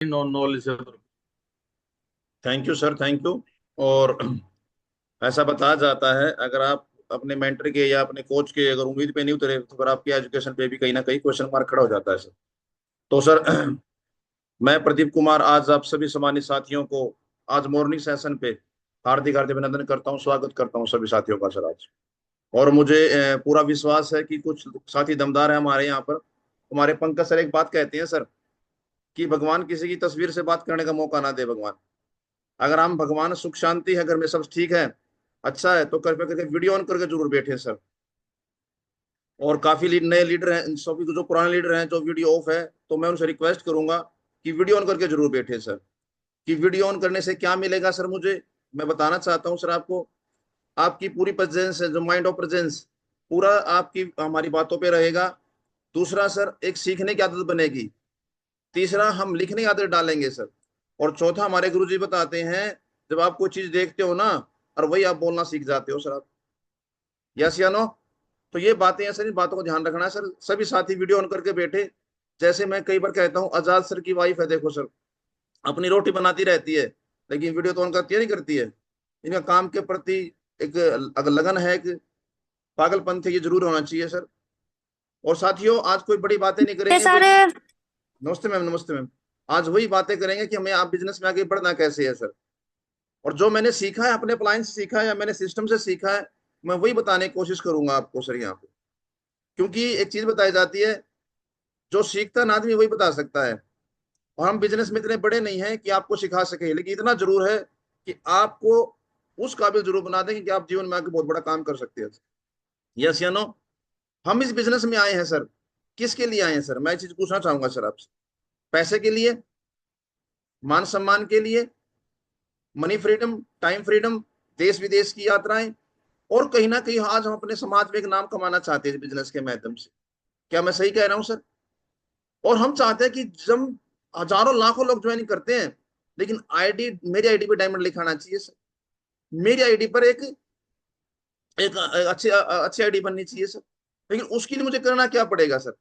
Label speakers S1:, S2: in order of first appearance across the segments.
S1: Knowledgeable.
S2: Thank you sir, thank you. और ऐसा बताया जाता है, अगर आप अपने मेंटर के या अपने कोच के अगर उम्मीद पे नहीं उतरे तो फिर आपकी एजुकेशन पे भी कहीं ना कहीं क्वेश्चन मार्क खड़ा हो जाता है सर। तो सर मैं प्रदीप कुमार आज आप सभी सम्मानित साथियों को आज मॉर्निंग सेशन पे हार्दिक हार्दिक अभिनंदन करता हूँ, स्वागत करता हूँ सभी साथियों का सर आज। और मुझे पूरा विश्वास है कि कुछ साथी दमदार है हमारे यहाँ पर। हमारे पंकज सर एक बात कहते हैं सर, कि भगवान किसी की तस्वीर से बात करने का मौका ना दे भगवान। अगर हम भगवान सुख शांति है, घर में सब ठीक है, अच्छा है, तो कृपया करके वीडियो ऑन करके जरूर बैठे सर। और काफी नए लीडर हैं, सभी जो पुराने लीडर हैं जो वीडियो ऑफ है, तो मैं उनसे रिक्वेस्ट करूंगा कि वीडियो ऑन करके जरूर बैठे सर। कि वीडियो ऑन करने से क्या मिलेगा सर मुझे, मैं बताना चाहता हूँ सर आपको। आपकी पूरी प्रेजेंस है, जो माइंड ऑफ प्रेजेंस पूरा आपकी हमारी बातों पे रहेगा। दूसरा सर, एक सीखने की आदत बनेगी। तीसरा, हम लिखने की आदत डालेंगे सर। और चौथा, हमारे गुरुजी बताते हैं, जब आप कोई चीज देखते हो ना, और वही आप बोलना सीख जाते हो सर आप। यस या नो? तो ये बातें हैं सर, इन बातों को ध्यान रखना है सर। सभी साथी वीडियो ऑन करके बैठे। जैसे मैं कई बार कहता हूँ, आजाद सर की वाइफ है, देखो सर, अपनी रोटी बनाती रहती है लेकिन वीडियो तो ऑन करती है नहीं करती है। इनका काम के प्रति एक अगर लगन है, एक पागलपन थे, ये जरूर होना चाहिए सर। और साथियों, आज कोई बड़ी बातें नहीं
S3: ये
S2: करेंगे वही।
S3: सारे
S2: नमस्ते मैम, नमस्ते मैम। आज वही बातें करेंगे कि हमें आप बिजनेस में आगे बढ़ना कैसे है सर। और जो मैंने सीखा है, अपने अप्लायंस से सीखा है या मैंने सिस्टम से सीखा है, मैं वही बताने की कोशिश करूंगा आपको सर यहाँ पे। क्योंकि एक चीज बताई जाती है, जो सीखता ना आदमी वही बता सकता है। और हम बिजनेस में इतने बड़े नहीं हैं कि आपको सिखा सके, लेकिन इतना जरूर है कि आपको उस काबिल जरूर बना देंगे कि आप जीवन में आके बहुत बड़ा काम कर सकते हैं। यस या नो? हम इस बिजनेस में आए हैं सर, किसके लिए आए हैं सर, मैं एक चीज पूछना चाहूंगा सर आपसे। पैसे के लिए, मान सम्मान के लिए, मनी फ्रीडम, टाइम फ्रीडम, देश विदेश की यात्राएं, और कहीं ना कहीं आज हम अपने समाज में एक नाम कमाना चाहते हैं बिजनेस के माध्यम से। क्या मैं सही कह रहा हूं सर? और हम चाहते हैं कि जब हजारों लाखों लोग ज्वाइन करते हैं, लेकिन आईडी, मेरी आईडी पे डायमंड लिखा आना चाहिए सर। मेरी आईडी पर एक एक अच्छी अच्छी आईडी बननी चाहिए सर। लेकिन उसके लिए मुझे करना क्या पड़ेगा सर?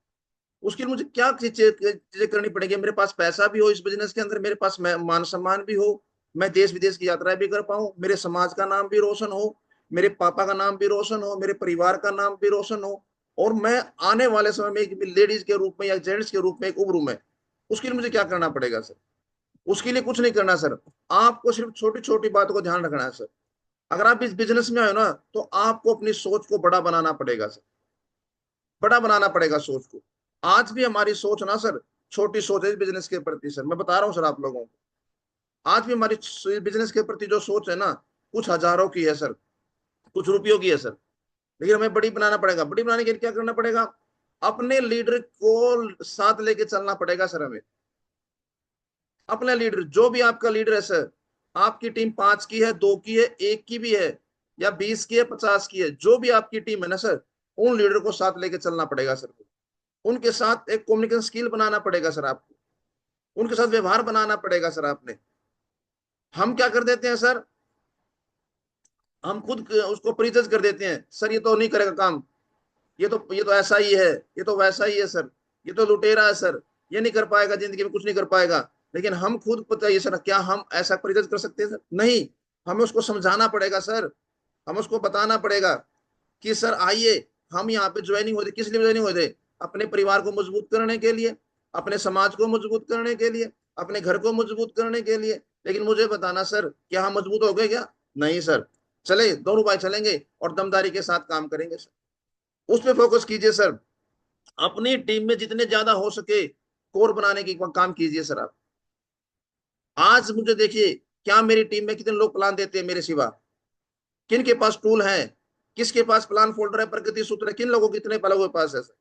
S2: उसके लिए मुझे क्या चीजें करनी पड़ेगी? मेरे पास पैसा भी हो इस बिजनेस के अंदर, मेरे पास मान सम्मान भी हो, मैं देश विदेश की यात्राएं भी कर पाऊं, मेरे समाज का नाम भी रोशन हो, मेरे पापा का नाम भी रोशन हो, मेरे परिवार का नाम भी रोशन हो, और मैं आने वाले समय में एक लेडीज के रूप में या जेंट्स के रूप में एक उभरूं मैं। उसके लिए मुझे क्या करना पड़ेगा सर? उसके लिए कुछ नहीं करना सर। आपको सिर्फ छोटी छोटी बातों को ध्यान रखना है सर। अगर आप इस बिजनेस में आए ना, तो आपको अपनी सोच को बड़ा बनाना पड़ेगा सर। बड़ा बनाना पड़ेगा सोच को। आज भी हमारी सोच ना सर, छोटी सोच है बिजनेस के प्रति सर, मैं बता रहा हूँ सर आप लोगों को। आज भी हमारी बिजनेस के प्रति जो सोच है ना, कुछ हजारों की है सर, कुछ रुपयों की है सर। लेकिन हमें बड़ी बनाना पड़ेगा। बड़ी बनाने के लिए क्या करना पड़ेगा? अपने लीडर को साथ लेके चलना पड़ेगा सर हमें। अपना लीडर, जो भी आपका लीडर है सर, आपकी टीम 5 की है, 2 की है, 1 की भी है, या 20 की है, 50 की है, जो भी आपकी टीम है ना सर, उन लीडर को साथ लेके चलना पड़ेगा सर। उनके साथ एक कम्युनिकेशन स्किल बनाना पड़ेगा सर आपको। उनके साथ व्यवहार बनाना पड़ेगा सर आपने। हम क्या कर देते हैं सर, हम खुद उसको प्रीजज कर देते हैं सर, ये तो नहीं करेगा काम, ये तो ऐसा ही है, ये तो वैसा ही है सर, ये तो लुटेरा है सर, ये नहीं कर पाएगा, जिंदगी में कुछ नहीं कर पाएगा। लेकिन हम खुद पता है सर, क्या हम ऐसा प्रीजज कर सकते हैं सर? नहीं। हमें उसको समझाना पड़ेगा सर। हम उसको बताना पड़ेगा कि सर आइए, हम यहाँ पे ज्वाइनिंग होते, किस लिए ज्वाइनिंग होते? अपने परिवार को मजबूत करने के लिए, अपने समाज को मजबूत करने के लिए, अपने घर को मजबूत करने के लिए। लेकिन मुझे बताना सर, क्या हम मजबूत हो गए क्या? नहीं सर। चले, दोनों भाई चलेंगे और दमदारी के साथ काम करेंगे सर। उस पर फोकस कीजिए सर। अपनी टीम में जितने ज्यादा हो सके कोर बनाने की काम कीजिए सर आप। आज मुझे देखिए, क्या मेरी टीम में कितने लोग प्लान देते हैं मेरे सिवा? किन के पास टूल है? किसके पास प्लान फोल्डर है, प्रगति सूत्र है? किन लोगों के कितने लोगों के पास है सर?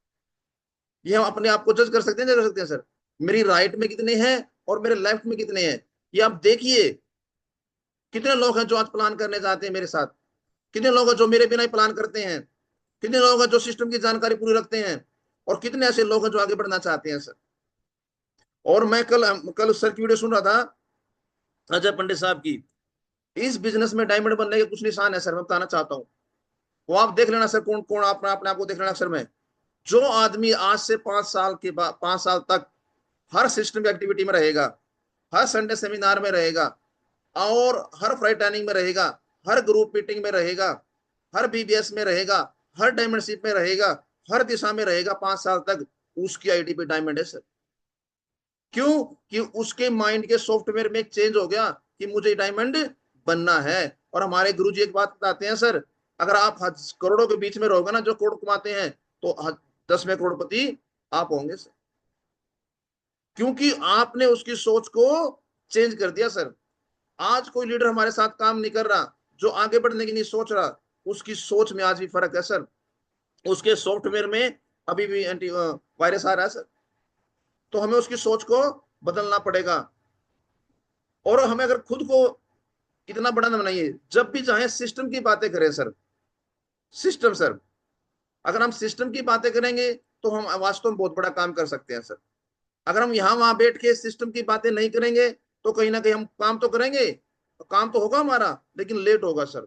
S2: ये हम अपने आप को जज कर सकते हैं, नहीं कर सकते हैं सर? मेरी राइट में कितने हैं और मेरे लेफ्ट में कितने हैं, ये आप देखिए। कितने लोग हैं जो आज प्लान करने जाते हैं मेरे साथ? कितने लोग हैं जो मेरे बिना ही प्लान करते हैं? कितने लोग हैं जो सिस्टम की जानकारी पूरी रखते हैं? और कितने ऐसे लोग हैं जो आगे बढ़ना चाहते हैं सर? और मैं कल कल सर की वीडियो सुन रहा था, अजय पंडित साहब की। इस बिजनेस में डायमंड बनने के कुछ निशान है सर, मैं बताना चाहता हूँ। वो आप देख लेना सर, कौन कौन, अपने अपने आप को देख लेना सर। मैं, जो आदमी आज से 5 साल के बाद, 5 साल तक हर सिस्टम की एक्टिविटी में रहेगा, हर संडे सेमिनार में रहेगा, और हर फ्राइडे ट्रेनिंग में रहेगा, हर ग्रुप मीटिंग में रहेगा, हर बीबीएस में रहेगा, हर डायमंडशिप में रहेगा, हर दिशा में रहेगा 5 साल तक, उसकी आईडी पे डायमंड है सर। क्यों? कि उसके माइंड के सॉफ्टवेयर में एक चेंज हो गया कि मुझे डायमंड बनना है। और हमारे गुरुजी एक बात बताते हैं सर, अगर आप करोड़ों के बीच में रहोगे ना, जो करोड़ कमाते हैं, तो 10वें करोड़पति आप होंगे सर। क्योंकि आपने उसकी सोच को चेंज कर दिया सर। आज कोई लीडर हमारे साथ काम नहीं कर रहा, जो आगे बढ़ने की नहीं सोच रहा, उसकी सोच में आज भी फर्क है सर। उसके सॉफ्टवेयर में अभी भी एंटी वायरस आ रहा है सर। तो हमें उसकी सोच को बदलना पड़ेगा। और हमें अगर खुद को इतना बड़ा ना बनाइए, जब भी चाहे सिस्टम की बातें करें सर। सिस्टम सर, अगर हम सिस्टम की बातें करेंगे तो हम वास्तव में बहुत बड़ा काम कर सकते हैं सर। अगर हम यहाँ वहां बैठ के सिस्टम की बातें नहीं करेंगे, तो कहीं ना कहीं हम काम तो करेंगे, तो काम तो होगा हमारा, लेकिन लेट होगा सर।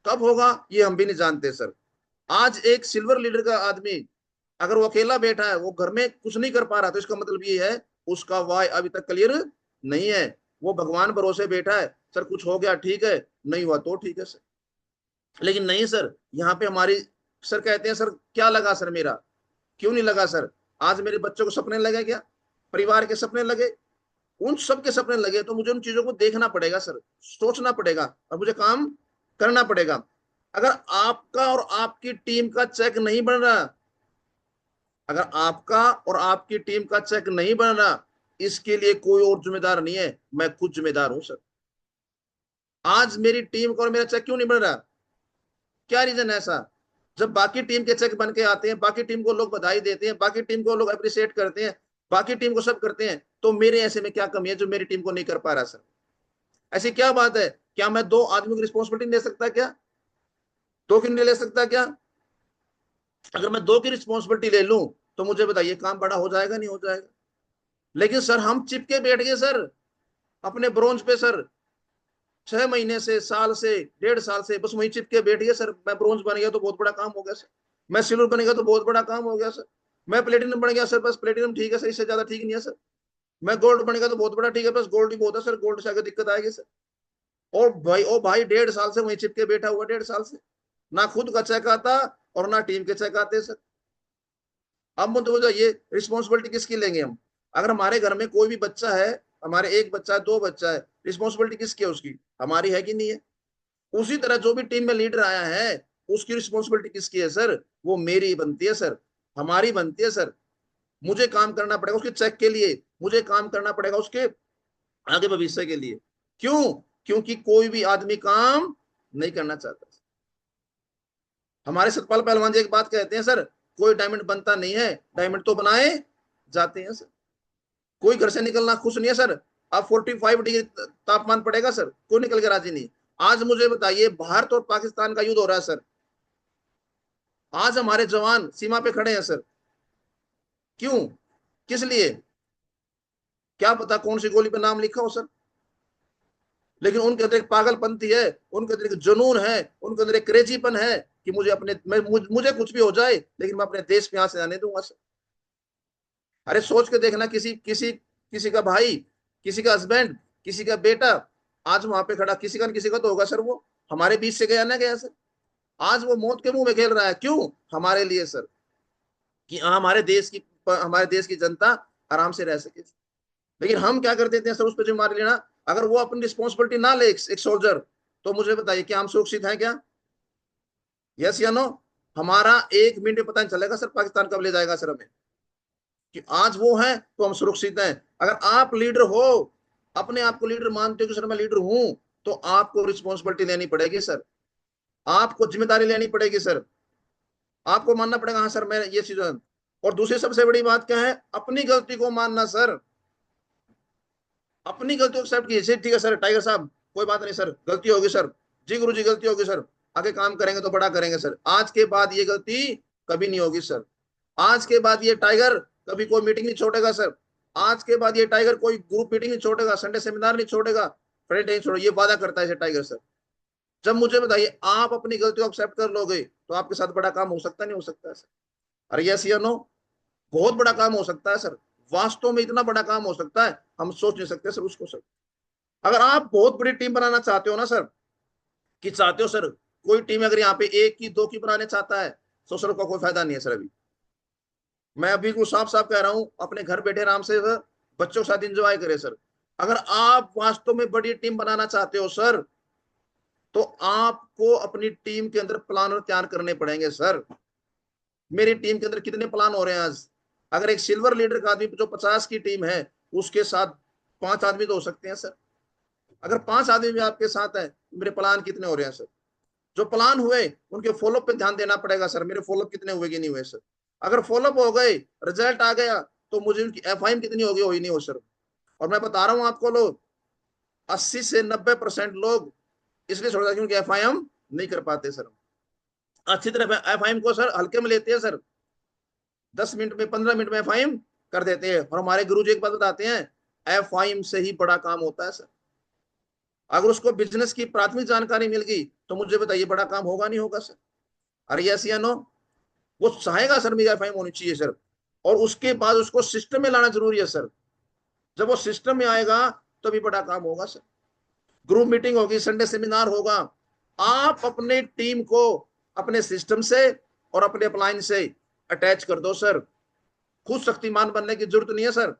S2: कब होगा ये हम भी नहीं जानते सर। आज एक सिल्वर लीडर का आदमी अगर वो अकेला बैठा है, वो घर में कुछ नहीं कर पा रहा, तो इसका मतलब ये है उसका वाय अभी तक क्लियर नहीं है। वो भगवान भरोसे बैठा है, सर कुछ हो गया ठीक है, नहीं हुआ तो ठीक है सर। लेकिन नहीं सर, यहाँ पे हमारी सर कहते हैं, सर क्या लगा सर मेरा, क्यों नहीं लगा सर? आज मेरे बच्चों को सपने लगे क्या? परिवार के सपने लगे? उन सब के सपने लगे, तो मुझे उन चीजों को देखना पड़ेगा सर, सोचना पड़ेगा, और मुझे काम करना पड़ेगा। अगर आपका और आपकी टीम का चेक नहीं बन रहा, अगर आपका और आपकी टीम का चेक नहीं बन रहा, इसके लिए कोई और जिम्मेदार नहीं है, मैं खुद जिम्मेदार हूं सर। आज मेरी टीम का और मेरा चेक क्यों नहीं बन रहा? क्या रीजन है ऐसा? जब बाकी टीम के चेक बन के आते हैं, बाकी टीम को लोग बधाई देते हैं, बाकी टीम को लोग अप्रिशिएट करते हैं, बाकी टीम को सब करते हैं, तो मेरे ऐसे में क्या कमी है जो मेरी टीम को नहीं कर पा रहा सर? ऐसी क्या बात है? क्या मैं 2 आदमी की रिस्पॉन्सिबिलिटी ले सकता क्या? 2 की नहीं ले सकता क्या? अगर मैं 2 की रिस्पॉन्सिबिलिटी ले लूं, तो मुझे बताइए काम बड़ा हो जाएगा नहीं हो जाएगा? लेकिन सर हम चिपके बैठ गए सर अपने ब्रोंज पे सर। 6 महीने से, साल से, 1.5 साल से बस वहीं चिपके बैठ गए सर। मैं ब्रोंज बन गया तो बहुत बड़ा काम हो गया सर, मैं सिल्वर बन गया तो बहुत बड़ा काम हो गया सर, मैं प्लेटिनम बन गया सर, बस प्लेटिनम ठीक है सर, इससे ज्यादा ठीक नहीं है सर, मैं गोल्ड बन गया तो बहुत बड़ा ठीक है, बस गोल्ड ही बहुत है सर, गोल्ड से आगे दिक्कत आएगी सर। और भाई ओ भाई 1.5 साल से वहीं चिपके बैठा हुआ, 1.5 साल से ना खुद का चेक आता और ना टीम के चेक आते सर। अब मुझे ये रिस्पॉन्सिबिलिटी किसकी लेंगे हम? अगर हमारे घर में कोई भी बच्चा है, हमारे एक बच्चा है, 2 बच्चा है, रिस्पॉन्सिबिलिटी किसकी है? उसकी, हमारी है कि नहीं है? उसी तरह जो भी टीम में लीडर आया है, उसकी रिस्पॉन्सिबिलिटी किसकी है सर? वो मेरी बनती है सर, हमारी बनती है सर। मुझे काम करना पड़ेगा उसके चेक के लिए, मुझे काम करना पड़ेगा उसके आगे भविष्य के लिए। क्यों? क्योंकि कोई भी आदमी काम नहीं करना चाहता। हमारे सतपाल पहलवान जी एक बात कहते हैं सर, कोई डायमंड बनता नहीं है, डायमंड तो बनाए जाते हैं सर। कोई घर से निकलना खुश नहीं है सर। अब 45 डिग्री तापमान पड़ेगा सर, कोई निकल के राजी नहीं। आज मुझे बताइए, भारत और पाकिस्तान का युद्ध हो रहा है सर, आज हमारे जवान सीमा पे खड़े हैं सर। क्यों? किस लिए? क्या पता कौन सी गोली पे नाम लिखा हो सर, लेकिन उनके अंदर एक पागलपंती है, उनके अंदर एक जुनून है, उनके अंदर एक क्रेजीपन है कि मुझे अपने मुझे कुछ भी हो जाए, लेकिन मैं अपने देश पे यहां से आने दूंगा सर। अरे सोच के देखना, किसी किसी किसी का भाई, किसी का हस्बैंड, किसी का बेटा आज वहां पे खड़ा, किसी का न किसी का तो होगा सर, वो हमारे बीच से गया ना गया सर। आज वो मौत के मुंह में खेल रहा है, क्यों? हमारे लिए सर, कि हमारे देश की जनता आराम से रह सके। लेकिन हम क्या कर देते हैं सर, उस पर जिम्मेदारी लेना। अगर वो अपनी रिस्पॉन्सिबिलिटी ना ले, एक सोल्जर, तो मुझे बताइए क्या हम सुरक्षित हैं क्या? यस या नो? हमारा 1 मिनट में पता नहीं चलेगा सर पाकिस्तान कब ले जाएगा सर हमें। कि आज वो है तो हम सुरक्षित हैं। अगर आप लीडर हो, अपने आप को लीडर मानते हो कि सर मैं लीडर हूं, तो आपको रिस्पॉन्सिबिलिटी लेनी पड़ेगी सर, आपको जिम्मेदारी लेनी पड़ेगी सर, आपको मानना पड़ेगा हाँ सर मैं ये चीज। और दूसरी सबसे बड़ी बात क्या है? अपनी गलती को मानना सर, अपनी गलती को एक्सेप्ट कीजिए। ठीक है सर टाइगर साहब, कोई बात नहीं सर, गलती होगी सर, जी गुरु जी गलती होगी सर, आगे काम करेंगे तो बड़ा करेंगे सर, आज के बाद ये गलती कभी नहीं होगी सर। आज के बाद ये टाइगर कभी कोई मीटिंग नहीं छोड़ेगा सर, आज के बाद ये टाइगर कोई ग्रुप मीटिंग नहीं छोड़ेगा, संडे सेमिनार नहीं छोड़ेगा, फ्रेंड नहीं छोड़ेगा, ये वादा करता है टाइगर सर। जब मुझे बताइए आप अपनी गलती को एक्सेप्ट कर लोगे, तो आपके साथ बड़ा काम हो सकता नहीं हो सकता है सर? अरे यस या नो? बहुत बड़ा काम हो सकता है सर। वास्तव में इतना बड़ा काम हो सकता है, हम सोच नहीं सकते सर उसको सर। अगर आप बहुत बड़ी टीम बनाना चाहते हो ना सर, कि चाहते हो सर कोई टीम अगर यहाँ पे एक की दो की बनाने चाहता है तो सर का कोई फायदा नहीं है सर। अभी मैं अभी को साफ साफ कह रहा हूं, अपने घर बैठे आराम से सर बच्चों के साथ एंजॉय करें सर। अगर आप वास्तव में बड़ी टीम बनाना चाहते हो सर, तो आपको अपनी टीम के अंदर प्लान तैयार करने पड़ेंगे सर। मेरी टीम के अंदर कितने प्लान हो रहे हैं आज। अगर एक सिल्वर लीडर का आदमी जो 50 की टीम है, उसके साथ 5 आदमी तो हो सकते हैं सर। अगर 5 आदमी भी आपके साथ है, मेरे प्लान कितने हो रहे हैं सर। जो प्लान हुए उनके फॉलोअप पे ध्यान देना पड़ेगा सर, मेरे फॉलोअप कितने हुए कि नहीं हुए सर। अगर फॉलोअप हो गए, रिजल्ट आ गया, तो मुझे उनकी एफआईएम कितनी होगी, हो ही नहीं हो सर। और मैं बता रहा हूं आपको, लोग 80 से 90% लोग इसलिए छोड़ देते क्योंकि एफआईएम नहीं कर पाते सर। अच्छी तरह एफआईएम को सर हल्के में लेते हैं सर, 10 मिनट में 15 मिनट में एफआईएम कर देते हैं। और हमारे गुरु जी एक बात बताते हैं, एफआईएम से ही बड़ा काम होता है सर। अगर उसको बिजनेस की प्राथमिक जानकारी मिल गई तो मुझे बताइए बड़ा काम होगा नहीं होगा सर। अरे यस या नो, वो चाहेगा सर मेरी एफआईएम होनी चाहिए सर। और उसके बाद उसको सिस्टम में लाना जरूरी है सर। जब वो सिस्टम में आएगा तभी बड़ा काम होगा सर। ग्रुप मीटिंग होगी, संडे सेमिनार होगा। आप अपने टीम को अपने सिस्टम से और अपने अपलाइन से अटैच कर दो सर। खुद शक्तिमान बनने की जरूरत नहीं है सर।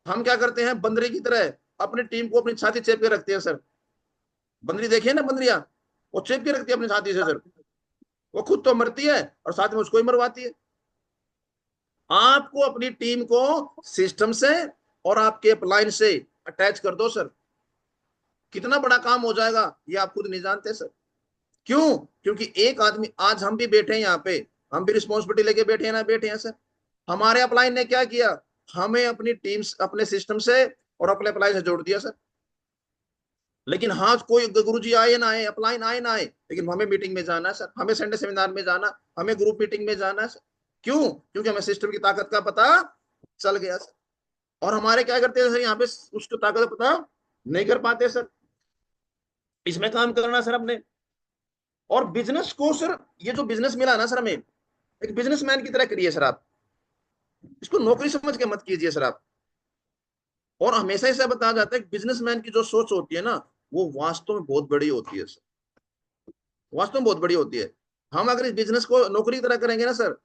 S2: हम क्या करते हैं, बंदरी की तरह अपनी टीम को अपनी छाती चेप के रखते हैं सर। बंदरी देखिए ना, बंदरिया वो चेप के रखती है अपनी छाती से सर। वो खुद तो मरती है और साथ में उसको ही मरवाती है। आपको अपनी टीम को सिस्टम से और आपके अपलाइन से अटैच कर दो सर। कितना बड़ा काम हो जाएगा ये आप खुद नहीं जानते सर। क्यों? क्योंकि एक आदमी, आज हम भी बैठे हैं यहाँ पे, हम भी रिस्पॉन्सिबिलिटी लेके बैठे हैं ना, बैठे हैं सर। हमारे अपलाइन ने क्या किया, हमें अपनी टीम अपने सिस्टम से और अपने अप्लाई से जोड़ दिया सर। लेकिन हाँ, कोई गुरु जी आए ना आए, अपलाइन आए ना आए, लेकिन हमें मीटिंग में जाना है सर, हमें संडे सेमिनार में जाना, हमें ग्रुप मीटिंग में जाना है सर। क्यों? क्योंकि हमें सिस्टम की ताकत का पता चल गया सर। और हमारे क्या करते हैं सर, यहाँ पे उसकी ताकत का पता नहीं कर पाते सर। इसमें काम करना सर अपने। और बिजनेस को सर, ये जो बिजनेस मिला ना सर हमें, एक बिजनेसमैन की तरह करिए सर आप। इसको नौकरी समझ के मत कीजिए सर आप। और हमेशा ऐसा बताया जाता है कि बिजनेसमैन की जो सोच होती है ना, वो वास्तव में बहुत बड़ी होती है सर। वास्तव में बहुत बड़ी होती है। हम अगर इस बिजनेस को नौकरी की तरह करेंगे ना सर,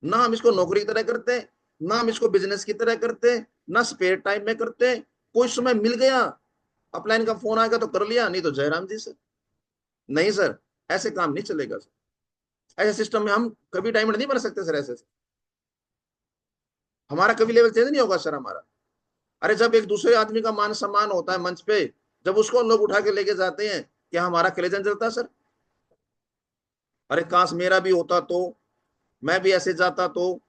S2: ना हम इसको नौकरी की तरह करते, ना हम इसको बिजनेस की तरह करते, ना स्पेयर टाइम में करते। कोई समय मिल गया, अपलाइन का फोन आएगा तो कर लिया, नहीं तो जयराम जी सर। नहीं सर, ऐसे काम नहीं चलेगा सर। ऐसे सिस्टम में हम कभी डायमंड नहीं बन सकते सर। ऐसे हमारा कभी लेवल चेंज नहीं होगा सर हमारा। अरे जब एक दूसरे आदमी का मान सम्मान होता है मंच पे, जब उसको लोग उठा के लेके जाते हैं, क्या हमारा कलेजन जलता है सर? अरे काश मेरा भी होता तो, मैं भी ऐसे जाता तो,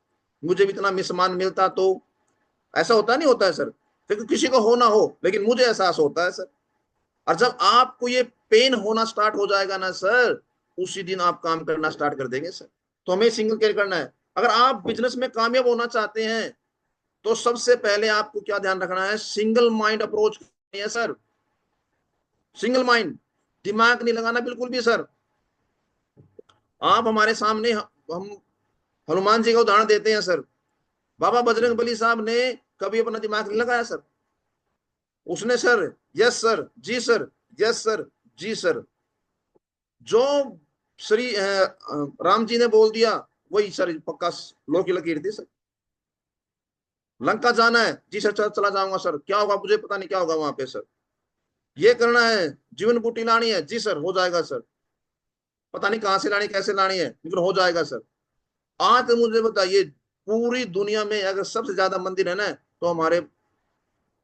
S2: मुझे भी इतना सम्मान मिलता तो। ऐसा होता नहीं होता है सर। क्योंकि किसी को हो ना हो, लेकिन मुझे एहसास होता है सर। और जब आपको ये पेन होना स्टार्ट हो जाएगा ना सर, उसी दिन आप काम करना स्टार्ट कर देंगे सर। तो हमें सिंगल केयर करना है। अगर आप बिजनेस में कामयाब होना चाहते हैं, तो सबसे पहले आपको क्या ध्यान रखना है, सिंगल माइंड अप्रोच है सर। सिंगल माइंड, दिमाग नहीं लगाना बिल्कुल भी सर। आप हमारे सामने, हम हनुमान जी का उदाहरण देते हैं सर। बाबा बजरंग बली साहब ने कभी अपना दिमाग नहीं लगाया सर। उसने सर, यस सर, जी सर, यस सर, जी सर। जो श्री राम जी ने बोल दिया, वही सर पक्का लो की लकीर थी सर। लंका जाना है, जी सर चला जाऊंगा सर। क्या होगा मुझे पता नहीं क्या होगा वहां पे सर। ये करना है, जीवन बूटी लानी है, जी सर हो जाएगा सर। पता नहीं कहां से लानी, कैसे लानी है, लेकिन हो जाएगा सर। आज तो मुझे बताइए, पूरी दुनिया में अगर सबसे ज्यादा मंदिर है ना, तो हमारे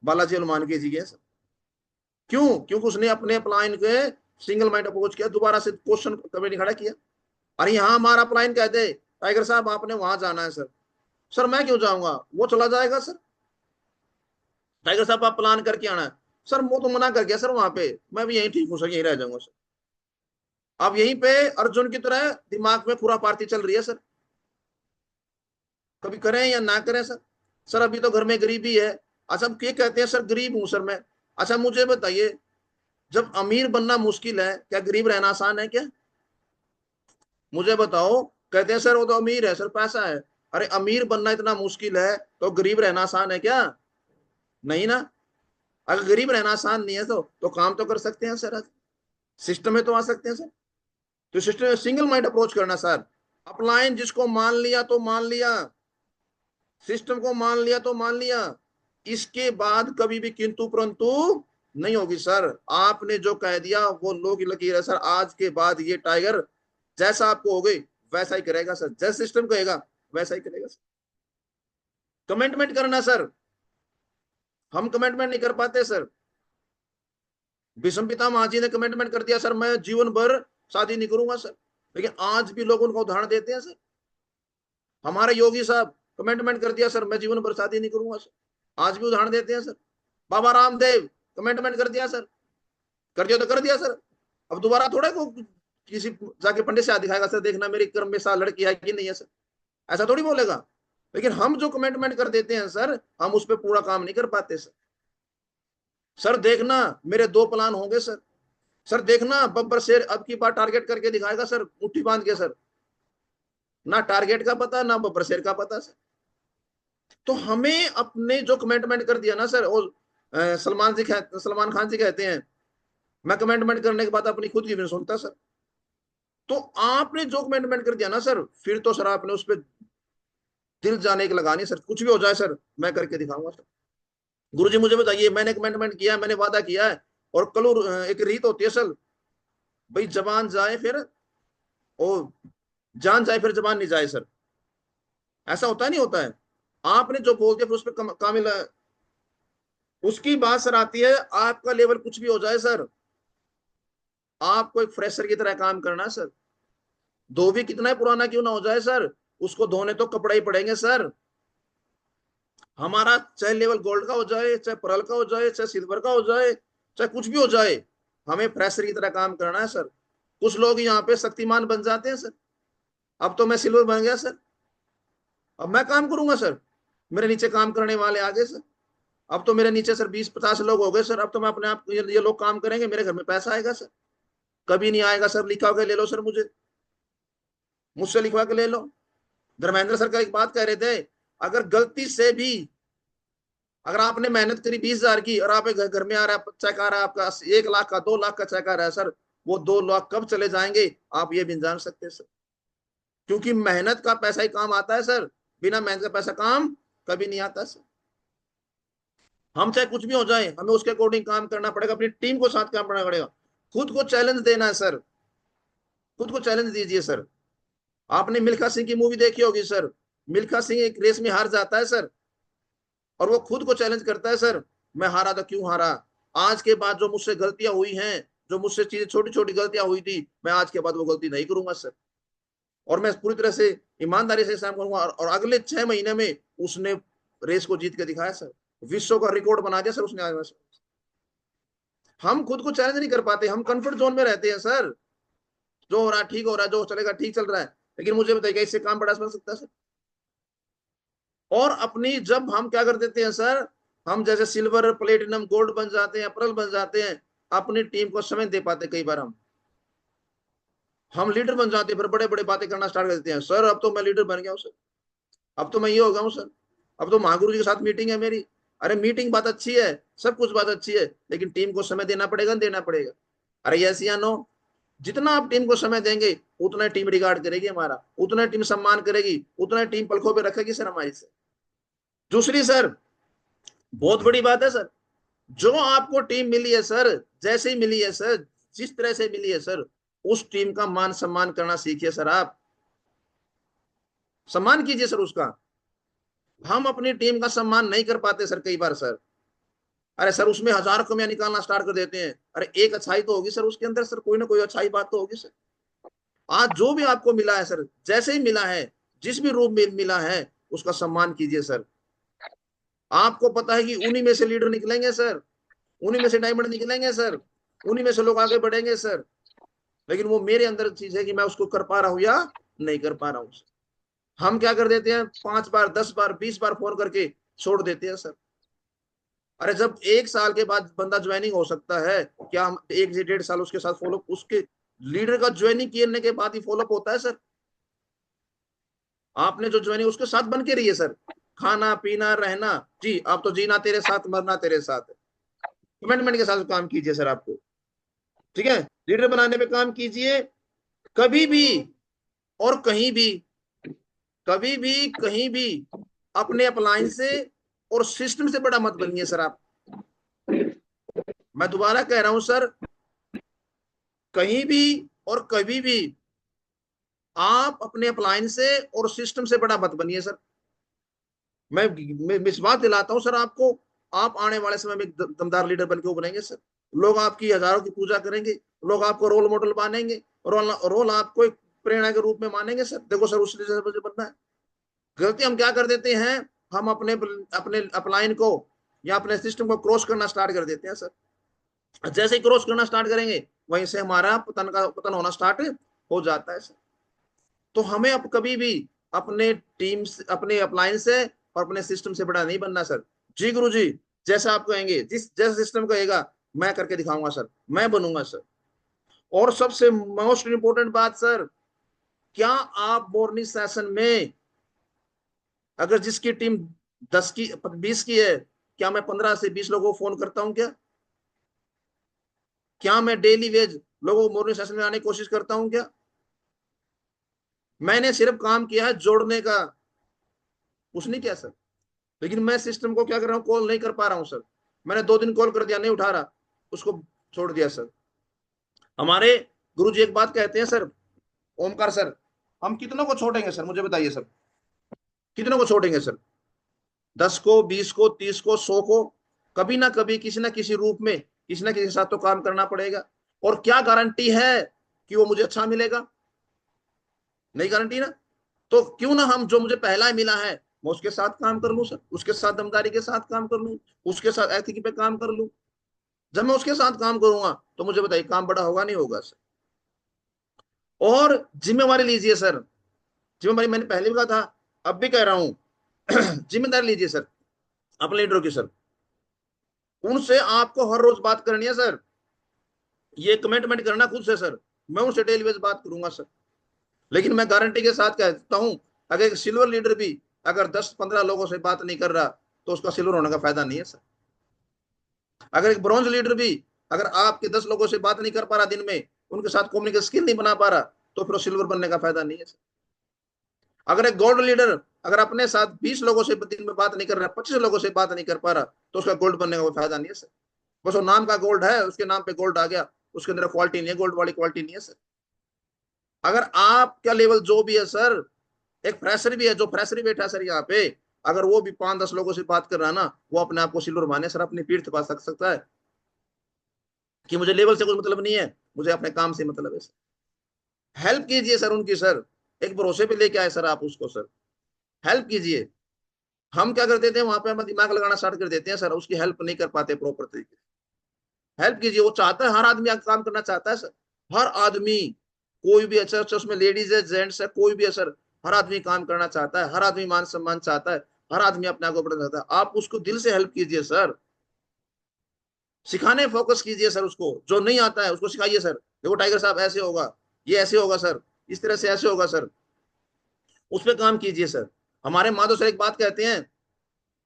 S2: बालाजी हनुमान के जी के सर। क्यों? क्योंकि उसने अपने अपलाइन के सिंगल माइंड अप्रोच किया, दोबारा से क्वेश्चन कभी नहीं खड़ा किया। अरे यहाँ हमारा अपलाइन कहते, टाइगर साहब आपने वहां जाना है सर। सर मैं क्यों जाऊंगा, वो चला जाएगा सर। टाइगर साहब आप प्लान करके आना है। सर वो तो मना कर गया सर वहां पे, मैं भी यहीं ठीक हूँ सर, यहीं रह जाऊंगा सर। अब यहीं पे अर्जुन की तरह दिमाग में खुरापाती चल रही है सर। कभी करें या ना करें सर। सर अभी तो घर में गरीबी है। अच्छा हम क्या कहते हैं सर, गरीब हूं सर मैं। अच्छा मुझे बताइए, जब अमीर बनना मुश्किल है, क्या गरीब रहना आसान है क्या? मुझे बताओ। कहते हैं सर वो तो अमीर है सर, पैसा है। अरे अमीर बनना इतना मुश्किल है तो गरीब रहना आसान है क्या? नहीं ना। अगर गरीब रहना आसान नहीं है तो काम तो कर सकते हैं सर, सिस्टम में तो आ सकते हैं सर। तो सिस्टम सिंगल माइंड अप्रोच करना सर। अपलाइन जिसको मान लिया तो मान लिया, सिस्टम को मान लिया तो मान लिया, इसके बाद कभी भी किंतु परंतु नहीं होगी सर। आपने जो कह दिया वो लोग लकीर है सर। आज के बाद ये टाइगर जैसा आपको हो गई वैसा ही करेगा सर, जैसा सिस्टम कहेगा वैसा ही करेगा सर। कमेंटमेंट करना सर, हम कमेंटमेंट नहीं कर पाते सर। भीष्म पितामह जी ने कमेंटमेंट कर दिया सर मैं जीवन भर शादी नहीं करूंगा सर, लेकिन आज भी लोग उनको उदाहरण देते हैं सर। हमारे योगी साहब कमेंटमेंट कर दिया सर मैं जीवन भर शादी नहीं करूंगा सर, आज भी उदाहरण देते हैं सर। बाबा रामदेव कमेंटमेंट कर दिया सर, कर दिया तो कर दिया सर। अब दोबारा थोड़ा को किसी जाके पंडित से दिखाएगा सर देखना मेरी कर्म में सा लड़की है कि नहीं है सर, ऐसा थोड़ी बोलेगा। लेकिन हम जो कमेंटमेंट कर देते हैं सर, हम उस पर पूरा काम नहीं कर पाते सर। सर देखना मेरे 2 प्लान होंगे सर। सर देखना बब्बर शेर अब की बार टारगेट करके दिखाएगा सर, मुट्ठी बांध के सर। ना टारगेट का पता ना बब्बर शेर का पता सर। तो हमें अपने जो कमेंटमेंट कर दिया ना सर, वो सलमान खान जी कहते हैं मैं कमेंटमेंट करने के बाद अपनी खुद की भी नहीं सुनता सर। तो आपने जो कमेंटमेंट कर दिया ना सर, फिर तो सर आपने उस पर दिल जाने की लगानी सर, कुछ भी हो जाए सर मैं करके दिखाऊंगा सर। गुरु जी मुझे बताइए, मैंने कमेंटमेंट किया है, मैंने वादा किया है, और कल एक रीत होती है सर, भाई जबान जाए फिर ओ जान जाए फिर जबान नहीं जाए सर। ऐसा होता है नहीं होता है? आपने जो बोल दिया फिर उस पर कामिल उसकी बात सर आती है। आपका लेवल कुछ भी हो जाए सर, आपको एक फ्रेशर की तरह काम करना है सर। धोबी कितना ही पुराना क्यों ना हो जाए सर, उसको धोने तो कपड़े ही पड़ेंगे सर। हमारा चाहे लेवल गोल्ड का हो जाए, चाहे परल का हो जाए, चाहे सिल्वर का हो जाए, चाहे कुछ भी हो जाए, हमें फ्रेशर की तरह काम करना है सर। कुछ लोग यहाँ पे शक्तिमान बन जाते हैं सर। अब तो मैं सिल्वर बन गया सर, अब मैं काम करूंगा सर, मेरे नीचे काम करने वाले आगे सर। अब तो मेरे नीचे सर 20-50 लोग हो गए सर, अब तो मैं अपने आप ये लोग काम करेंगे, मेरे घर में पैसा आएगा सर। कभी नहीं आएगा सर, लिखा होकर ले लो सर, मुझसे लिखवा के ले लो। धर्मेंद्र सर का एक बात कह रहे थे, अगर गलती से भी अगर आपने मेहनत करी 20,000 की और आप घर में आ रहा है चेक आ रहा है आपका 1 लाख का 2 लाख का चेक आ रहा है सर, वो 2 लाख कब चले जाएंगे आप ये भी नहीं जान सकते सर। क्योंकि मेहनत का पैसा ही काम आता है सर, बिना मेहनत का पैसा काम कभी नहीं आता सर। हम चाहे कुछ भी हो जाए, हमें उसके अकॉर्डिंग काम करना पड़ेगा, अपनी टीम को साथ काम करना पड़ेगा, खुद को चैलेंज देना है सर। खुद को चैलेंज दीजिए सर। आपने मिल्खा सिंह की मूवी देखी होगी सर, मिल्खा सिंह एक रेस में हार जाता है सर, और वो खुद को चैलेंज करता है सर, मैं हारा तो क्यों हारा, आज के बाद जो मुझसे गलतियां हुई हैं, जो मुझसे चीजें छोटी छोटी गलतियां हुई थी, मैं आज के बाद वो गलती नहीं करूंगा सर। और मैं पूरी तरह से ईमानदारी से काम करूंगा, और अगले 6 महीने में उसने रेस को जीत के दिखाया सर, विश्व का रिकॉर्ड बना दिया सर उसने आज। हम खुद को चैलेंज नहीं कर पाते, हम कंफर्ट जोन में रहते हैं सर। जो हो रहा है ठीक हो रहा है, जो चलेगा ठीक चल रहा है, लेकिन मुझे बताइए इससे काम बड़ा बन सकता है सर। और अपनी जब हम क्या कर देते हैं सर, हम जैसे सिल्वर प्लेटिनम गोल्ड बन जाते हैं, पर्ल बन जाते हैं, अपनी टीम को समय दे पाते कई बार हम लीडर बन जाते हैं, फिर बड़े बड़े बातें करना स्टार्ट कर देते हैं सर, अब तो मैं लीडर बन गया हूँ सर, अब तो मैं ये हो गया हूँ सर, अब तो महागुरु जी के साथ मीटिंग है मेरी। अरे मीटिंग बात अच्छी है, सब कुछ बात अच्छी है, लेकिन टीम को समय देना पड़ेगा, देना पड़ेगा। अरे यस या नो? जितना आप टीम को समय देंगे उतना टीम रिगार्ड करेगी हमारा, उतना टीम सम्मान करेगी, उतना टीम पलकों पे रखेगी सर हमारी से। दूसरी सर बहुत बड़ी बात है सर, जो आपको टीम मिली है सर, जैसे ही मिली है सर, जिस तरह से मिली है सर, उस टीम का मान सम्मान करना सीखिए सर। आप सम्मान कीजिए सर उसका। हम अपनी टीम का सम्मान नहीं कर पाते सर कई बार सर। अरे सर उसमें 1000 कमियां निकालना स्टार्ट कर देते हैं, अरे एक अच्छाई तो होगी सर उसके अंदर सर, कोई ना कोई अच्छाई बात तो होगी सर। आज जो भी आपको मिला है सर, जैसे ही मिला है, जिस भी रूप में मिला है, उसका सम्मान कीजिए सर। आपको पता है कि उन्हीं में से लीडर निकलेंगे सर, उन्हीं में से डायमंड निकलेंगे सर, उन्हीं में से लोग आगे बढ़ेंगे सर। लेकिन वो मेरे अंदर चीज है कि मैं उसको कर पा रहा हूं या नहीं कर पा रहा हूं। हम क्या कर देते हैं, 5 बार 10 बार 20 बार फोन करके छोड़ देते हैं सर। अरे जब 1 साल के बाद बंदा ज्वाइनिंग हो सकता है, क्या हम 1 से 1.5 साल उसके साथ फॉलो, उसके लीडर का ज्वाइनिंग करने के बाद ही फॉलोअप होता है सर? आपने जो ज्वाइनिंग उसके साथ बन के रहिए सर। खाना पीना रहना, जी आप तो जीना तेरे साथ मरना तेरे साथ है, कमिटमेंट के साथ काम कीजिए सर आपको। ठीक है, लीडर बनाने पे काम कीजिए। कभी भी और कहीं भी, कभी भी कहीं भी अपने अपलाइन से और सिस्टम से बड़ा मत बनिए सर आप। मैं दोबारा कह रहा हूं सर, कहीं भी और कभी भी आप अपने अपलाइन से और सिस्टम से बड़ा मत बनिए सर। मैं विश्वास दिलाता हूं सर आपको, आप आने वाले समय में एक दमदार लीडर बन के उभरेंगे सर। लोग आपकी हजारों की पूजा करेंगे, लोग आपको रोल मॉडल मानेंगे, रोल आपको एक प्रेरणा के रूप में मानेंगे सर। देखो सर, उस लीडर मुझे बनना है। गलती हम क्या कर देते हैं, हम अपने अपने अपलाइन को या अपने सिस्टम को क्रॉस करना स्टार्ट कर देते हैं सर। जैसे ही क्रॉस करना स्टार्ट करेंगे, वहीं से हमारा पतन होना स्टार्ट हो जाता है सर। तो हमें अब कभी भी अपने टीम से, अपने अपलाइन से और अपने सिस्टम से बड़ा नहीं बनना सर। जी गुरु जी, जैसा आप कहेंगे, जिस जैसा सिस्टम कहेगा मैं करके दिखाऊंगा सर, मैं बनूंगा सर। और सबसे मोस्ट इंपोर्टेंट बात सर, क्या आप मॉर्निंग सेशन में, अगर जिसकी टीम 10 की 20 की है, क्या मैं 15 से 20 लोगों को फोन करता हूं क्या? क्या मैं डेली वेज लोगों को मॉर्निंग सेशन में आने की कोशिश करता हूं क्या? मैंने सिर्फ काम किया है जोड़ने का, कुछ नहीं किया सर। लेकिन मैं सिस्टम को क्या कर रहा हूँ, कॉल नहीं कर पा रहा हूँ सर। मैंने 2 दिन कॉल कर दिया, नहीं उठा रहा, उसको छोड़ दिया सर। हमारे गुरु जी एक बात कहते हैं सर, ओमकार सर, हम कितनों को छोड़ेंगे सर, मुझे बताइए सर, कितनों को छोड़ेंगे सर? 10 को, 20 को, 30 को, 100 को? कभी ना कभी किसी ना किसी रूप में किसी ना किसी के साथ तो काम करना पड़ेगा। और क्या गारंटी है कि वो मुझे अच्छा मिलेगा? नहीं गारंटी ना। तो क्यों ना हम, जो मुझे पहला मिला है, मैं उसके साथ काम कर लूं सर, उसके साथ दमदारी के साथ काम कर लूं, उसके साथ एथिक पे काम कर लूं। जब मैं उसके साथ काम करूंगा तो मुझे बताइए काम बड़ा होगा नहीं होगा सर? और जिम्मेवारी लीजिए सर, जिम्मेवारी मैंने पहले भी कहा था, अब भी कह रहा हूं जिम्मेदारी लीजिए सर अपने लीडरों की सर। उनसे आपको हर रोज बात करनी है सर, ये कमिटमेंट करना खुद से सर। मैं उनसे डेली बेस बात करूंगा सर। लेकिन मैं गारंटी के साथ कहता हूं, अगर एक सिल्वर लीडर भी अगर 10-15 लोगों से बात नहीं कर रहा, तो उसका सिल्वर होने का फायदा नहीं है सर। अगर एक ब्रॉन्ज लीडर भी अगर आपके 10 लोगों से बात नहीं कर पा रहा दिन में, उनके साथ कम्युनिकेशन स्किल नहीं बना पा रहा, तो फिर सिल्वर बनने का फायदा नहीं है सर। अगर एक गोल्ड लीडर अगर अपने साथ 20 लोगों से दिन में बात नहीं कर रहा, 25 लोगों से बात नहीं कर पा रहा, तो उसका गोल्ड बनने का कोई फायदा नहीं है सर। बस वो नाम का गोल्ड है, उसके नाम पे गोल्ड आ गया, उसके अंदर क्वालिटी नहीं है, गोल्ड वाली क्वालिटी नहीं है सर। अगर आपका लेवल जो भी है सर, एक फ्रेशर भी है, जो फ्रेशर बैठा है सर यहाँ पे, अगर वो भी 5-10 लोगों से बात कर रहा है ना, वो अपने आप को सिल्वर माने सर, अपनी पीठ थपा सकता है कि मुझे लेवल से कुछ मतलब नहीं है, मुझे अपने काम से मतलब है सर। हेल्प कीजिए सर उनकी सर, एक भरोसे पे लेके आए सर आप उसको सर, हेल्प कीजिए। हम क्या कर देते हैं वहां पे, हम दिमाग लगाना स्टार्ट कर देते हैं सर, उसकी हेल्प नहीं कर पाते प्रॉपर तरीके से। हेल्प कीजिए, वो चाहता है, हर आदमी काम करना चाहता है सर। हर आदमी, कोई भी अच्छा अच्छा, उसमें लेडीज है जेंट्स है कोई भी है सर, हर आदमी काम करना चाहता है, हर आदमी मान सम्मान चाहता है, हर आदमी अपने आप को बढ़ाना चाहता है। आप उसको दिल से हेल्प कीजिए सर, सिखाने फोकस कीजिए सर। उसको जो नहीं आता है उसको सिखाइए सर, देखो टाइगर साहब ऐसे होगा, ये ऐसे होगा सर, इस तरह से ऐसे होगा सर, उस पर काम कीजिए सर। हमारे माधव सर एक बात कहते हैं,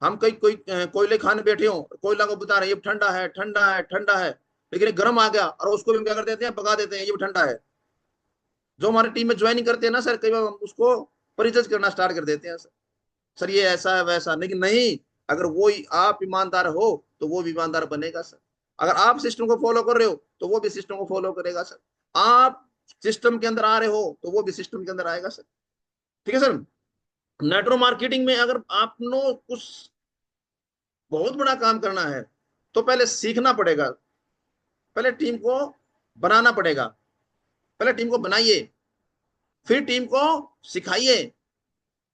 S2: हम कई कोई कोयले खाने बैठे हो, कोयला को बता रहे हैं ये ठंडा है ठंडा है ठंडा है, लेकिन गर्म आ गया और उसको भी हम क्या कर देते हैं, पका देते हैं, ये भी ठंडा है। जो हमारी टीम में ज्वाइनिंग करते हैं ना सर, कई बार हम उसको परिजज करना स्टार्ट कर देते हैं सर, सर ये ऐसा है वैसा, लेकिन नहीं, अगर वो आप ईमानदार हो तो वो भी ईमानदार बनेगा सर। अगर आप सिस्टम को फॉलो कर रहे हो तो वो भी सिस्टम को फॉलो करेगा सर। आप सिस्टम के अंदर आ रहे हो तो वो भी सिस्टम के अंदर आएगा सर। ठीक है सर। नेटवर्क मार्केटिंग में अगर आपको कुछ बहुत बड़ा काम करना है, तो पहले सीखना पड़ेगा, पहले टीम को बनाना पड़ेगा। पहले टीम को बनाइए, फिर टीम को सिखाइए,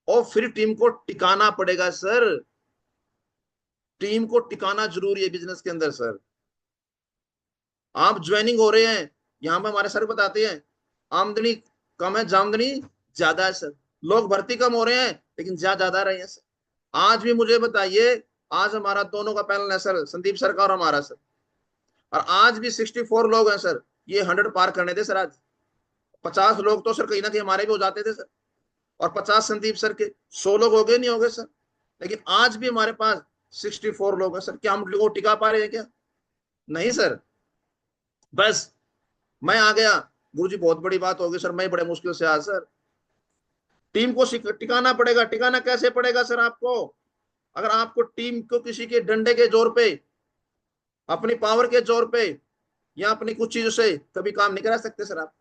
S2: और फिर टीम को टिकाना पड़ेगा सर। टीम को टिकाना जरूरी है बिजनेस के अंदर सर। आप ज्वाइनिंग हो रहे हैं, यहाँ पे हमारे सर बताते हैं, आमदनी कम है, जामदनी ज्यादा है सर। लोग भर्ती कम हो रहे हैं, लेकिन ज्यादा रहे हैं सर। आज भी मुझे बताइए, आज हमारा दोनों का पैनल है सर, संदीप सर का और हमारा सर, और आज भी 64 लोग हैं सर। ये 100 पार करने थे सर आज। 50 लोग तो सर कहीं ना कहीं हमारे भी हो जाते थे सर। और 50 संदीप सर के, 100 लोग हो गए, नहीं हो गए सर? लेकिन आज भी हमारे पास 64 लोग हैं सर। क्या हम लोगों को टिका पा रहे हैं क्या? नहीं सर। बस मैं आ गया, गुरुजी बहुत बड़ी बात होगी सर, मैं बड़े मुश्किल से आया सर। टीम को टिकाना पड़ेगा। टिकाना कैसे पड़ेगा सर आपको? अगर आपको टीम को किसी के डंडे के जोर पे, अपनी पावर के जोर पे, या अपनी कुछ चीजों से कभी काम नहीं करा सकते सर आप।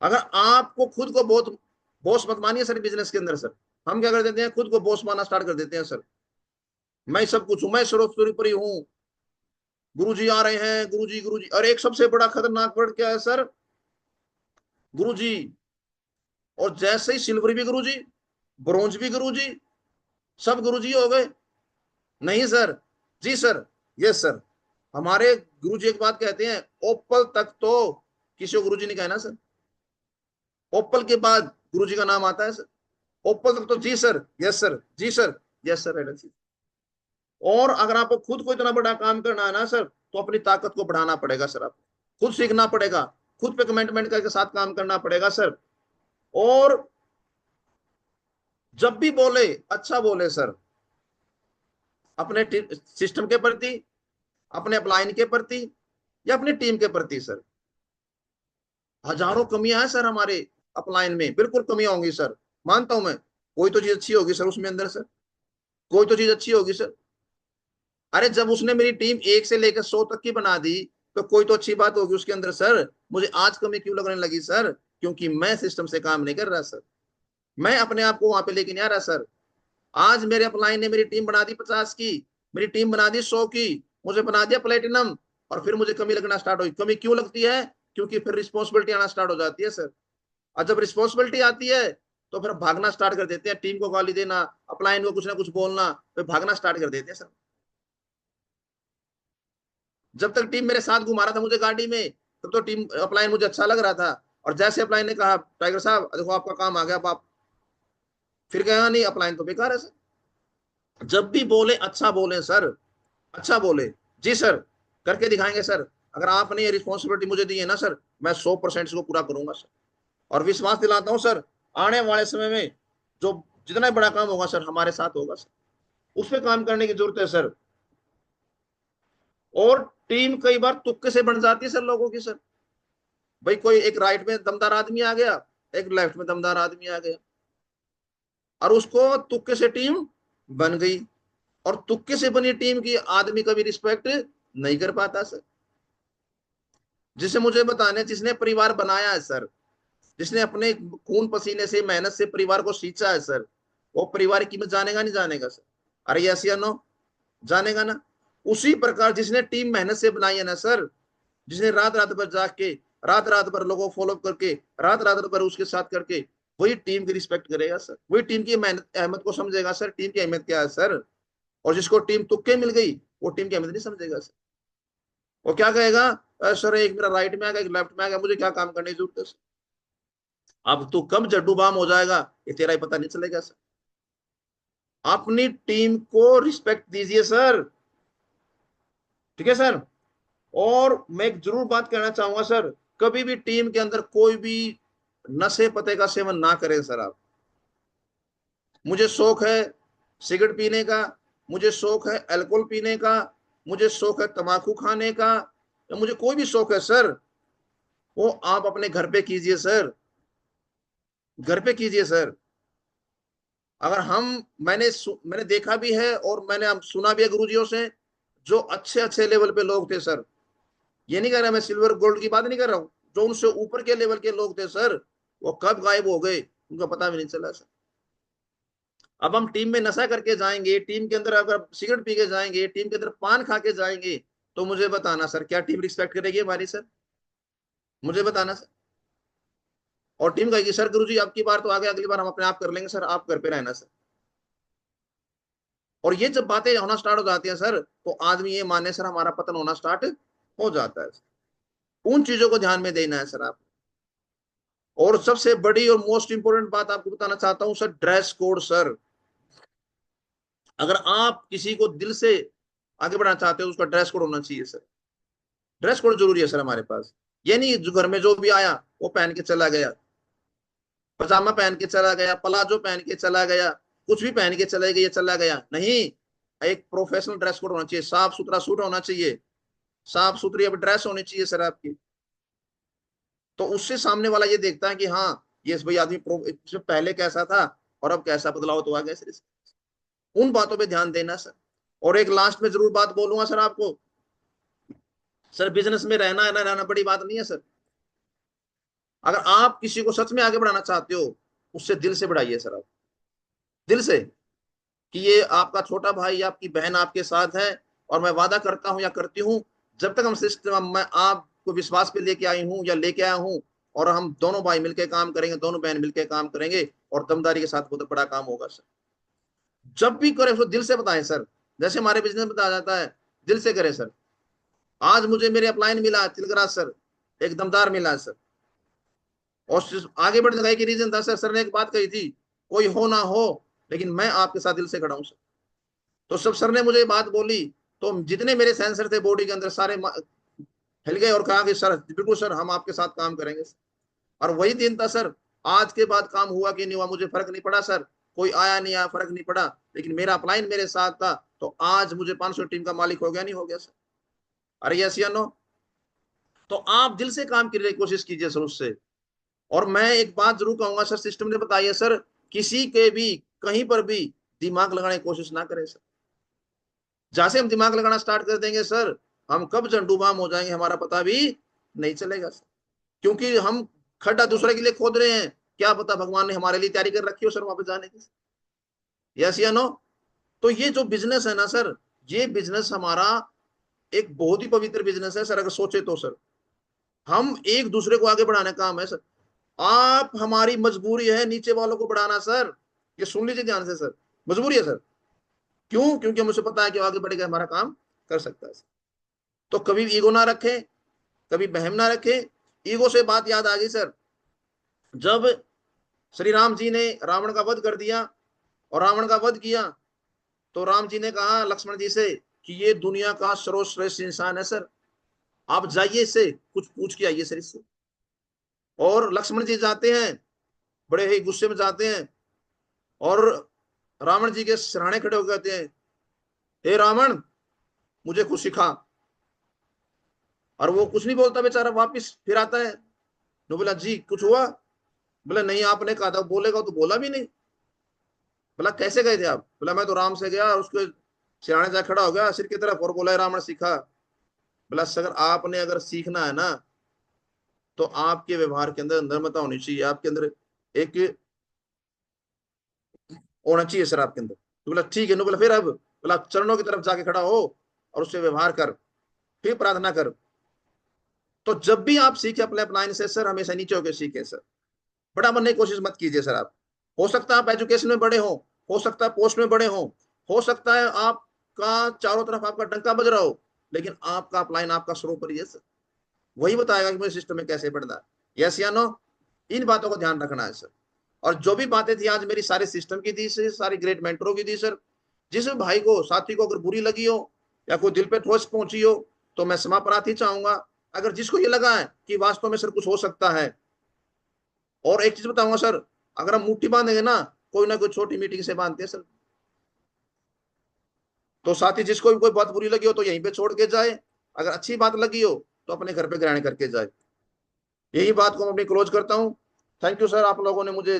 S2: अगर आपको खुद को बहुत बॉस मत मानिए सर बिजनेस के अंदर सर। हम क्या कर देते हैं, खुद को बॉस मानना स्टार्ट कर देते हैं सर। मैं सब कुछ हूं, मैं सर्वोपरि हूं, गुरुजी आ रहे हैं, गुरुजी गुरुजी। और एक सबसे बड़ा खतरनाक वर्ड क्या है सर? गुरुजी। और जैसे ही सिल्वर भी गुरुजी, ब्रोंज भी गुरुजी, सब गुरुजी हो गए। नहीं सर। जी सर। Yes sir. हमारे गुरुजी एक बात कहते हैं, ओप्पल तक तो किसी को गुरुजी नहीं कहना सर। ओप्पल के बाद गुरुजी का नाम आता है सर। ओप्पल तक तो जी सर, यस सर, जी सर, यस सर, मैडम जी। और अगर आपको खुद को इतना बड़ा काम करना है ना सर, तो अपनी ताकत को बढ़ाना पड़ेगा सर। आपको खुद सीखना पड़ेगा, खुद पे कमिटमेंट करके साथ काम करना पड़ेगा सर। और जब भी बोले, अच्छा बोले सर, अपने सिस्टम के प्रति, अपने अपलाइन के प्रति, या अपनी टीम के प्रति सर। हजारों कमियां हैं सर हमारे अपलाइन में, बिल्कुल कमियां होंगी सर, मानता हूं मैं। कोई तो चीज अच्छी होगी सर उसमें अंदर सर, कोई तो चीज अच्छी होगी सर। अरे जब उसने मेरी टीम 1 से लेकर 100 तक की बना दी, तो कोई तो अच्छी बात होगी उसके अंदर सर। मुझे आज कमी क्यों लगने लगी सर? क्योंकि मैं सिस्टम से काम नहीं कर रहा सर। मैं अपने आप को वहां पे लेके नहीं आ रहा सर। आज मेरे अपलाइन ने मेरी टीम बना दी 50 की, मेरी टीम बना दी 100 की, मुझे बना दिया प्लेटिनम। और फिर मुझे कमी लगना स्टार्ट हुई। कमी क्यों लगती है? क्योंकि फिर रिस्पॉन्सिबिलिटी आना स्टार्ट हो जाती है सर। और जब रिस्पॉन्सिबिलिटी आती है, तो फिर भागना स्टार्ट कर देते हैं, टीम को गाली देना, अपलाइन को कुछ ना कुछ बोलना, फिर भागना स्टार्ट कर देते हैं सर। जब तक टीम मेरे साथ घुमा रहा था मुझे गाड़ी में, तब तो टीम अपलाइन मुझे अच्छा लग रहा था। और जैसे अपलाइन ने कहा टाइगर साहब देखो आपका काम आ गया, अब आप, फिर कहा नहीं अपलाइन तो बेकार है सर। जब भी बोले अच्छा बोले सर, अच्छा बोले। जी सर, करके दिखाएंगे सर। अगर आपने ये रिस्पॉन्सिबिलिटी मुझे दी है ना सर, मैं 100% इसको पूरा करूंगा सर। और विश्वास दिलाता हूं सर, आने वाले समय में जो जितना बड़ा काम होगा सर, हमारे साथ होगा सर। उस पर काम करने की जरूरत है सर। और टीम कई बार तुक्के से बन जाती है सर लोगों की सर। भाई कोई एक राइट में दमदार आदमी आ गया, एक लेफ्ट में दमदार आदमी आ गया, और उसको तुक्के से टीम बन गई। और तुक्के से बनी टीम की आदमी कभी रिस्पेक्ट नहीं कर पाता सर। जिसे मुझे बताने, जिसने परिवार बनाया है सर, जिसने अपने खून पसीने से मेहनत से परिवार को सींचा है सर, वो परिवार की कीमत जानेगा नहीं जानेगा सर? अरे यस या नो? जानेगा ना? उसी प्रकार जिसने टीम मेहनत से बनाई है ना सर, जिसने रात रात भर जाग के, रात रात भर लोगों को फॉलो करके, रात रात भर उसके साथ करके, वही टीम की रिस्पेक्ट करेगा सर, वही टीम की मेहनत अहमियत को समझेगा सर। टीम की अहमियत क्या है सर? और जिसको टीम तुक्के मिल गई, वो टीम की अहमियत नहीं समझेगा सर। वो क्या कहेगा, सर एक मेरा राइट में आ गया, एक लेफ्ट में आ गया, मुझे क्या काम करने की जरूरत है सर? अब तू कब जड्डू बाम हो जाएगा, ये तेरा ही पता नहीं चलेगा सर। अपनी टीम को रिस्पेक्ट दीजिए सर। ठीक है सर। और मैं एक जरूर बात कहना चाहूंगा सर, कभी भी टीम के अंदर कोई भी नशे पते का सेवन ना करें सर आप। मुझे शौक है सिगरेट पीने का, मुझे शौक है अल्कोहल पीने का, मुझे शौक है तंबाकू खाने का, या मुझे कोई भी शौक है सर, वो आप अपने घर पे कीजिए सर। घर पे कीजिए सर। अगर हम, मैंने देखा भी है और मैंने सुना भी है गुरुजियों से, जो अच्छे अच्छे लेवल पे लोग थे सर। ये नहीं कह रहा मैं सिल्वर गोल्ड की बात नहीं कर रहा हूँ, जो उनसे ऊपर के लेवल के लोग थे सर, वो कब गायब हो गए उनका पता भी नहीं चला सर। अब हम टीम में नशा करके जाएंगे, टीम के अंदर अगर सिगरेट पी के जाएंगे, टीम के अंदर पान खा के जाएंगे, तो मुझे बताना सर, क्या टीम रिस्पेक्ट करेगी हमारी सर? मुझे बताना सर। और टीम कहेगी सर गुरुजी आपकी बार तो आ गया, अगली बार हम अपने आप कर लेंगे सर, आप घर पे रहना सर। और ये जब बातें होना स्टार्ट हो जाती है सर, तो आदमी ये माने सर हमारा पतन होना स्टार्ट हो जाता है। उन चीजों को ध्यान में देना है सर आप। और सबसे बड़ी और मोस्ट इंपोर्टेंट बात आपको बताना चाहता हूं सर, ड्रेस कोड सर। अगर आप किसी को दिल से आगे बढ़ाना चाहते हो, उसका ड्रेस कोड होना चाहिए सर। ड्रेस कोड जरूरी है सर हमारे पास। ये नहीं जो घर में जो भी आया वो पहन के चला गया। पजामा पहन के चला गया, प्लाजो पहन के चला गया, कुछ भी पहन के चले गए, चला गया नहीं। एक प्रोफेशनल ड्रेस कोड होना चाहिए, साफ सुथरा सूट होना चाहिए, साफ सुथरी अब ड्रेस होनी चाहिए सर आपकी। तो उससे सामने वाला ये देखता है कि हाँ ये भाई आदमी इसमें पहले कैसा था और अब कैसा बदलाव तो आ गया सर। उन बातों पे ध्यान देना सर। और एक लास्ट में जरूर बात बोलूंगा सर आपको, सर बिजनेस में रहना है ना रहना बड़ी बात नहीं है सर। अगर आप किसी को सच में आगे बढ़ाना चाहते हो, उससे दिल से बढ़ाइए सर आप, दिल से, कि ये आपका छोटा भाई या आपकी बहन आपके साथ है। और मैं वादा करता हूं या करती हूं, जब तक हम सिस्टम मैं आपको विश्वास पे लेके आई हूं या लेके आया हूं, और हम दोनों भाई मिलकर काम करेंगे, दोनों बहन मिलकर काम करेंगे, और दमदारी के साथ बहुत बड़ा काम होगा सर। जब भी करें उसको दिल से बताएं सर, जैसे हमारे बिजनेस में बताया जाता है, दिल से करें सर। आज मुझे मेरे अपलाइन मिला तिलकराज सर, एक दमदार मिला सर। और आगे बढ़ने का एक रीजन था सर, सर ने एक बात कही थी, कोई हो ना हो लेकिन मैं आपके साथ दिल से खड़ा हूं सर। तो सब सर ने मुझे बात बोली, तो जितने मेरे सेंसर थे बॉडी के अंदर सारे हिल गए, और कहा कि सर बिल्कुल सर हम आपके साथ काम करेंगे। और वही दिन था सर। आज के बाद काम हुआ कि नहीं हुआ मुझे फर्क नहीं पड़ा सर, कोई आया नहीं आया फर्क नहीं पड़ा, लेकिन मेरा अपलाइन मेरे साथ था, तो आज मुझे 500 टीम का मालिक हो गया नहीं हो गया सर। अरे यस या नो? तो आप दिल से काम करने की कोशिश कीजिए सर उससे। और मैं एक बात जरूर कहूंगा सर, सिस्टम ने बताइए सर, किसी के भी कहीं पर भी दिमाग लगाने की कोशिश ना करें सर। जहां से हम दिमाग लगाना स्टार्ट कर देंगे सर, हम कब झंडूबाम हो जाएंगे हमारा पता भी नहीं चलेगा सर। क्योंकि हम खड्डा दूसरे के लिए खोद रहे हैं, क्या पता भगवान ने हमारे लिए तैयारी कर रखी हो सर वहां पे जाने की। यस या नो? तो ये जो बिजनेस है ना सर, ये बिजनेस हमारा एक बहुत ही पवित्र बिजनेस है सर, अगर सोचे तो सर। हम एक दूसरे को आगे बढ़ाने का काम है सर। आप हमारी मजबूरी है नीचे वालों को बढ़ाना सर, ये सुन लीजिए ध्यान से सर, मजबूरी है सर। क्यों? क्योंकि मुझे पता है कि आगे बढ़ेगा हमारा काम कर सकता है। तो कभी ईगो ना रखे, कभी बहम ना रखे। ईगो से बात याद आ गई सर, जब श्री राम जी ने रावण का वध कर दिया और रावण का वध किया, तो राम जी ने कहा लक्ष्मण जी से कि ये दुनिया का सर्वश्रेष्ठ इंसान है सर, आप जाइए इससे कुछ पूछ के आइए सर इससे। और लक्ष्मण जी जाते हैं, बड़े ही गुस्से में जाते हैं, और रावण जी के सिरहाने खड़े होकर कहते हैं, हे रावण मुझे कुछ सिखा। और वो कुछ नहीं बोलता बेचारा, वापिस फिर आता है। नो बोला जी कुछ हुआ? बोला नहीं आपने कहा था बोलेगा, तो बोला भी नहीं। बोला कैसे गए थे आप? बोला मैं तो राम से गया और उसके सिरहाने जा खड़ा हो गया सिर की तरफ और बोला रावण सीखा। बोला अगर आपने अगर सीखना है ना, तो आपके व्यवहार के अंदर नम्रता होनी चाहिए, आपके अंदर एक होना चाहिए सर आपके अंदर। तो बोला ठीक है। नो बोला फिर अब? बोला चरणों की तरफ जाके खड़ा हो और उससे व्यवहार कर, फिर प्रार्थना कर। तो जब भी आप सीखे अपने अपलाइन से सर, हमेशा नीचे होकर सीखे सर, बड़ा बनने की कोशिश मत कीजिए सर आप। हो सकता है आप एजुकेशन में बड़े हो सकता है पोस्ट में बड़े हो सकता है आपका चारों तरफ आपका डंका बज रहा हो, लेकिन आपका अपलाइन आपका स्लो करिए सर, वही बताएगा कि मुझे सिस्टम में कैसे बढ़ना है। यस या नो? इन बातों को ध्यान रखना है सर। और जो भी बातें थी आज मेरी सारे सिस्टम की दी सर, सारी ग्रेट मेंटरों की दी सर। जिस भाई को साथी को अगर बुरी लगी हो या कोई दिल पे ठोस पहुंची हो, तो मैं क्षमा प्रार्थी चाहूंगा। अगर जिसको ये लगा है कि वास्तव में सर कुछ हो सकता है, और एक चीज बताऊंगा सर, अगर हम मुट्ठी बांधेंगे ना कोई छोटी मीटिंग से बांधते हैं सर। तो साथी जिसको भी कोई बात बुरी लगी हो तो यहीं पे छोड़ के जाए, अगर अच्छी बात लगी हो तो अपने घर पे ग्रहण करके जाए। यही बात को मैं अपनी क्लोज करता हूँ। थैंक यू सर, आप लोगों ने मुझे